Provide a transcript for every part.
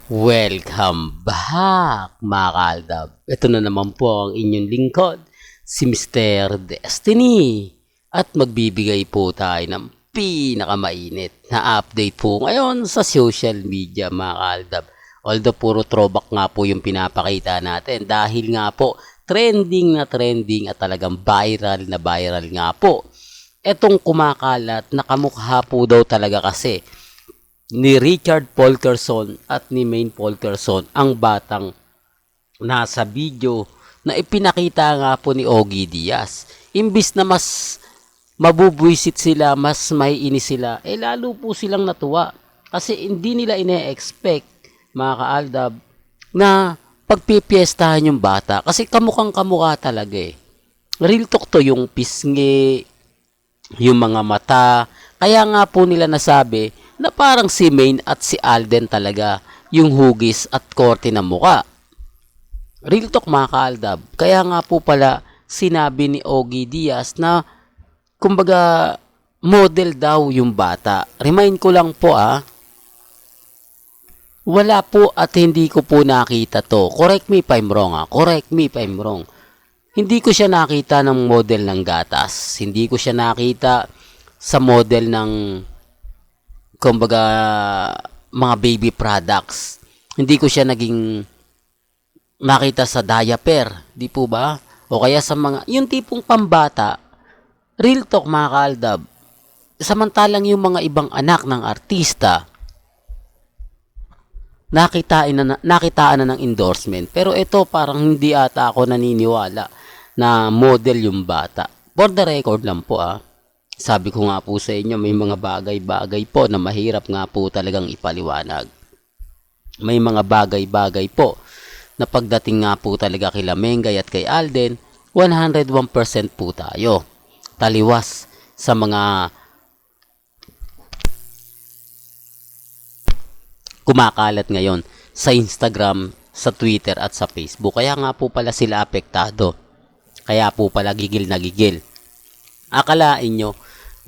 Welcome back mga kaaldab. Ito na naman po ang inyong lingkod, si Mr. Destiny. At magbibigay po tayo ng pinakamainit na update po ngayon sa social media mga kaaldab. Although puro throwback nga po yung pinapakita natin dahil nga po trending at talagang viral na viral nga po. Etong kumakalat na kamukha po daw talaga kasi ni Richard Polkerson at ni Maine Polkerson ang batang nasa video na ipinakita nga po ni Ogie Diaz. Imbis na mas mabubwisit sila, mas maiinis sila, lalo po silang natuwa. Kasi hindi nila ine-expect, mga kaaldab, na pagpipiestahan yung bata. Kasi kamukhang kamukha talaga eh. Real talk to, yung pisngi, yung mga mata. Kaya nga po nila nasabi na parang si Maine at si Alden talaga yung hugis at korte ng muka. Real talk mga kaaldab. Kaya nga po pala sinabi ni Ogie Diaz na kumbaga model daw yung bata. Remind ko lang po wala po at hindi ko po nakita to. Correct me if I'm wrong Correct me if I'm wrong. Hindi ko siya nakita ng model ng gatas. Hindi ko siya nakita sa model ng kumbaga mga baby products. Hindi ko siya naging makita sa diaper, di po ba? O kaya sa mga, yung tipong pambata, real talk mga kaaldab. Samantalang yung mga ibang anak ng artista, nakitaan na ng endorsement. Pero ito parang hindi ata ako naniniwala na model yung bata. For the record lang po sabi ko nga po sa inyo, may mga bagay-bagay po na mahirap nga po talagang ipaliwanag. May mga bagay-bagay po na pagdating nga po talaga kila Mengay at kay Alden, 101% po tayo. Taliwas sa mga kumakalat ngayon sa Instagram, sa Twitter at sa Facebook. Kaya nga po pala sila apektado. Kaya po pala gigil na gigil. Akalain nyo,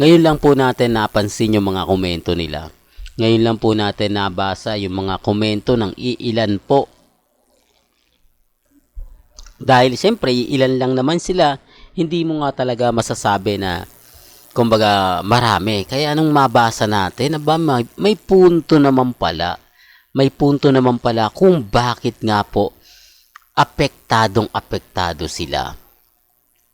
ngayon lang po natin napansin yung mga komento nila. Ngayon lang po natin nabasa yung mga komento ng iilan po. Dahil siyempre, iilan lang naman sila, hindi mo nga talaga masasabi na kumbaga marami. Kaya anong mabasa natin, may punto naman pala. May punto naman pala kung bakit nga po apektado sila.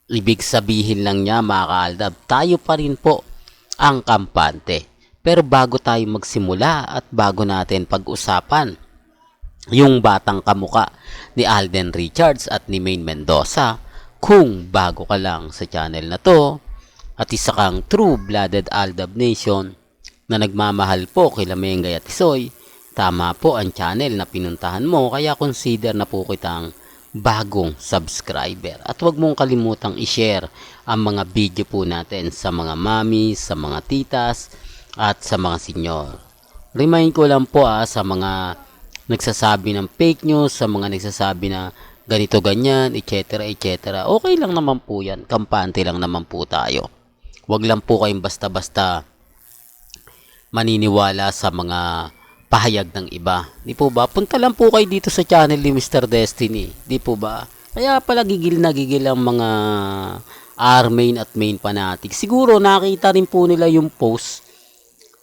Ibig sabihin lang niya mga kaaldab, tayo pa rin po ang kampante. Pero bago tayo magsimula at bago natin pag-usapan yung batang kamuka ni Alden Richards at ni Maine Mendoza, kung bago ka lang sa channel na to at isa kang true-blooded Aldab Nation na nagmamahal po kila Mengay at Isoy, tama po ang channel na pinuntahan mo, kaya consider na po kitang bagong subscriber. At huwag mong kalimutang i-share ang mga video po natin sa mga mami, sa mga titas, at sa mga senyor. Remind ko lang po sa mga nagsasabi ng fake news, sa mga nagsasabi na ganito ganyan, etc. Okay lang naman po yan. Kampante lang naman po tayo. Huwag lang po kayong basta-basta maniniwala sa mga pahayag ng iba. Di po ba? Punta lang po kayo dito sa channel ni Mr. Destiny. Di po ba? Kaya pala gigil na gigil ang mga R-Main at Main fanatic. Siguro nakita rin po nila yung post.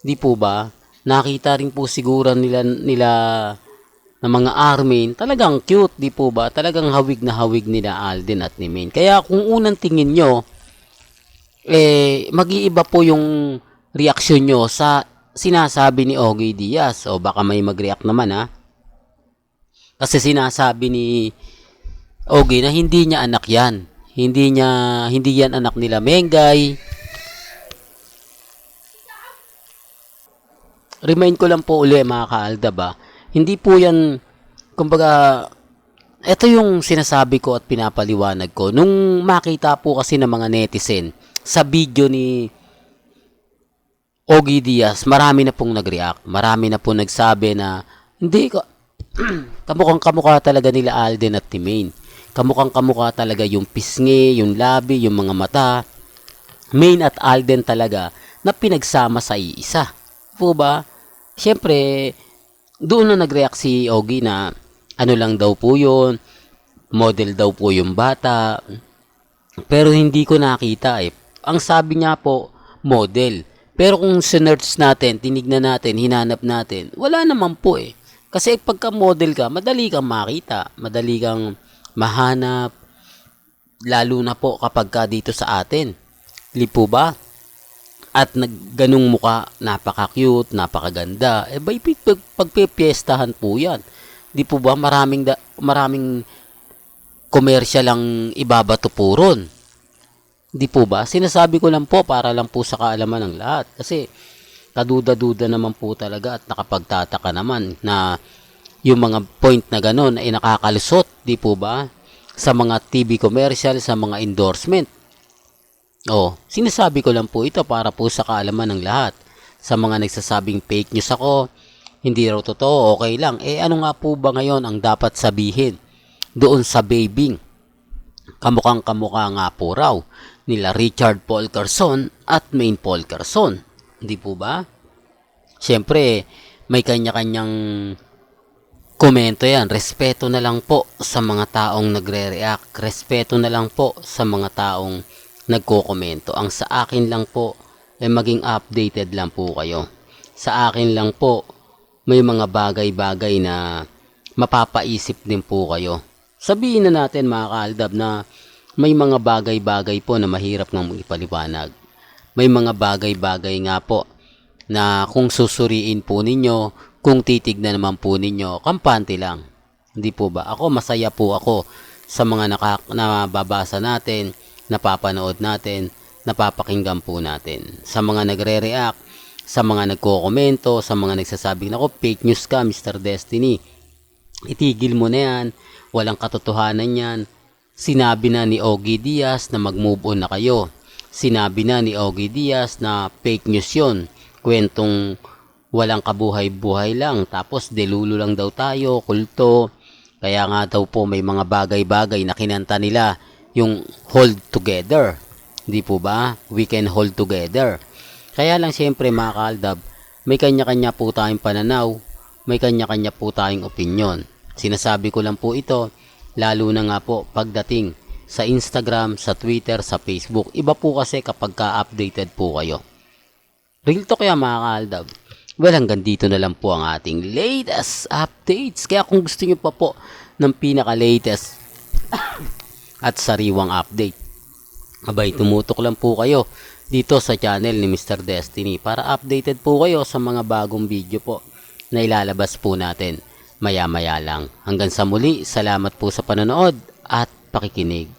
Di po ba? Nakita rin po siguro nila na mga R-Main. Talagang cute. Di po ba? Talagang hawig na hawig nila Alden at ni Main. Kaya kung unang tingin nyo, mag-iiba po yung reaksyon nyo sa sinasabi ni Ogie Diaz. O baka may mag-react naman kasi sinasabi ni Ogie na hindi niya anak yan. Hindi yan anak nila Mengay. Remind ko lang po uli mga kaaldab hindi po yan, kumbaga, ito yung sinasabi ko at pinapaliwanag ko. Nung makita po kasi ng mga netizen sa video ni Ogie Diaz, marami na pong nag-react. Marami na pong nagsabi na hindi ko kamukhang kamukha talaga nila Alden at Maine. Kamukhang kamukha talaga yung pisngi, yung labi, yung mga mata. Maine at Alden talaga na pinagsama sa iisa. Po ba? Siyempre, Doon na nag-react si Ogie na ano lang daw po yun, model daw po yung bata. Pero hindi ko nakita eh. Ang sabi niya po, model. Pero kung sinerch natin, tinignan natin, hinanap natin, wala naman po eh. Kasi pagka model ka, madali kang makita, madali kang mahanap, lalo na po kapag ka dito sa atin. Di po ba? At ganung muka, napaka-cute, napakaganda. Eh, pagpipiestahan po yan. Di po ba? Maraming commercial ang ibabato po ron. Di po ba? Sinasabi ko lang po para lang po sa kaalaman ng lahat. Kasi kaduda-duda naman po talaga at nakapagtataka naman na yung mga point na ganon ay nakakalusot. Di po ba? Sa mga TV commercial, sa mga endorsement. Sinasabi ko lang po ito para po sa kaalaman ng lahat. Sa mga nagsasabing fake news ako, hindi raw totoo, okay lang. Eh ano nga po ba ngayon ang dapat sabihin doon sa babing? Kamukhang kamukha nga po raw nila Richard Paul Carson at Maine Paul Carson. Hindi po ba? Siyempre, may kanya-kanyang komento yan. Respeto na lang po sa mga taong nagre-react. Respeto na lang po sa mga taong nagko-komento. Ang sa akin lang po ay maging updated lang po kayo. Sa akin lang po may mga bagay-bagay na mapapaisip din po kayo. Sabihin na natin mga kaaldab na may mga bagay-bagay po na mahirap ng ipaliwanag. May mga bagay-bagay nga po na kung susuriin po ninyo, kung titignan naman po ninyo, kampante lang. Hindi po ba? Ako, masaya po ako sa mga nababasa natin, napapanood natin, napapakinggan po natin. Sa mga nagre-react, sa mga nagko-komento, sa mga nagsasabing, nako, fake news ka, Mr. Destiny. Itigil mo na yan. Walang katotohanan yan. Sinabi na ni Ogie Diaz na mag-move on na kayo. Sinabi na ni Ogie Diaz na fake news yun. Kwentong walang kabuhay-buhay lang. Tapos delulo lang daw tayo, kulto. Kaya nga daw po may mga bagay-bagay na kinanta nila yung hold together. Hindi po ba? We can hold together. Kaya lang siyempre mga kaaldab, may kanya-kanya po tayong pananaw, may kanya-kanya po tayong opinyon. Sinasabi ko lang po ito, lalo na nga po pagdating sa Instagram, sa Twitter, sa Facebook. Iba po kasi kapag ka-updated po kayo. Real to kaya mga kaaldab. Well, hanggang dito na lang po ang ating latest updates. Kaya kung gusto nyo pa po ng pinaka-latest at sariwang update, abay, tumutok lang po kayo dito sa channel ni Mr. Destiny para updated po kayo sa mga bagong video po na ilalabas po natin maya-maya lang. Hanggang sa muli, salamat po sa panonood at pakikinig.